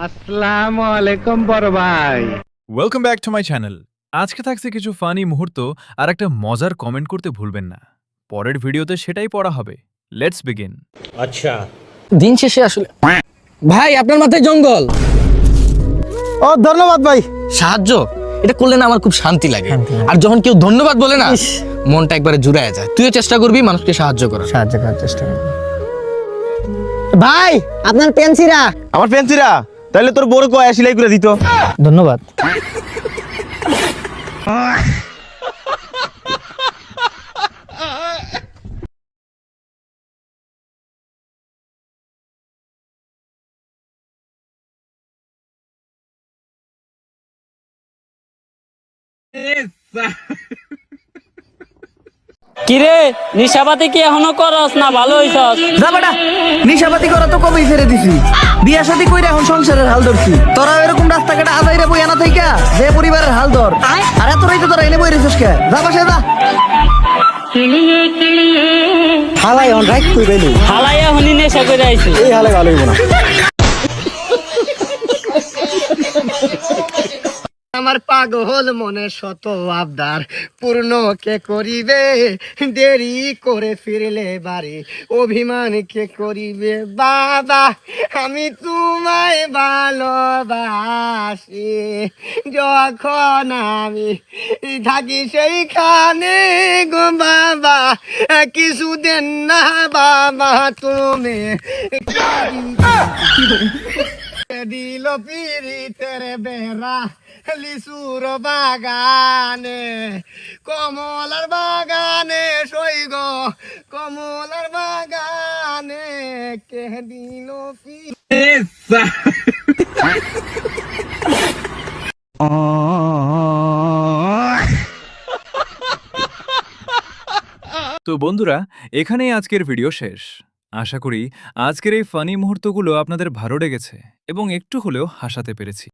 আসসালামু আলাইকুম বড় ভাই। Welcome back to my channel. আজকে থাকছে কিছু ফানি মুহূর্ত আর একটা মজার কমেন্ট করতে ভুলবেন না। পরের ভিডিওতে সেটাই পড়া হবে। Let's begin. দিন শেষে আসলে ভাই আপনার মাথায় জঙ্গল। ও ধন্যবাদ ভাই। সাহায্য এটা করলে না আমার খুব শান্তি লাগে। আর যখন কেউ ধন্যবাদ বলে না মনটা একবারে জুড়ায় যায়। তুইও চেষ্টা করবি মানুষকে সাহায্য করার। চেষ্টা করব। ভাই আপনার পেন্সিরা। আমার পেন্সিরা তাহলে তোর বড় কয় সেলাই করে দিত। ধন্যবাদ। কিরে নিশাপাতি কি এখনো করস না ভালো হইছস? যা বেটা, নিশাপাতি করা তো কবেই ছেড়ে দিছি। বিয়া শাদী কইরা এখন সংসারের হাল ধরছি। তোরা এরকম রাস্তাঘাটে আজাইরা বই আনা থাইকা যে পরিবারের হাল ধর। আর এত রাইতে তোরা এনে বই রেছিস কে? যা বাসায় যা। হালাই অন রাইট কই বেলু। হালাইয়া হনি নেশা করে আইছি। এই হালে ভালো হইব না। আমার পাগল মনে শত আবদার পূর্ণ কে করিবে, দেরি করে ফিরলে বাড়ি অভিমান কে করিবে। বাবা আমি তোমায় ভালোবাসি, যখন আমি থাকি সেইখানে গো বাবা কিছু দেন না বাবা তুমি দিল পিরিতের বেড়া লিচুর বাগানে, কমলার বাগানে সইগ কমলার বাগানে কে দিল তো বন্ধুরা, এখানেই আজকের ভিডিও শেষ। আশা করি আজকের এই ফানি মুহূর্তগুলো আপনাদের ভালো লেগেছে এবং একটু হলেও হাসাতে পেরেছি।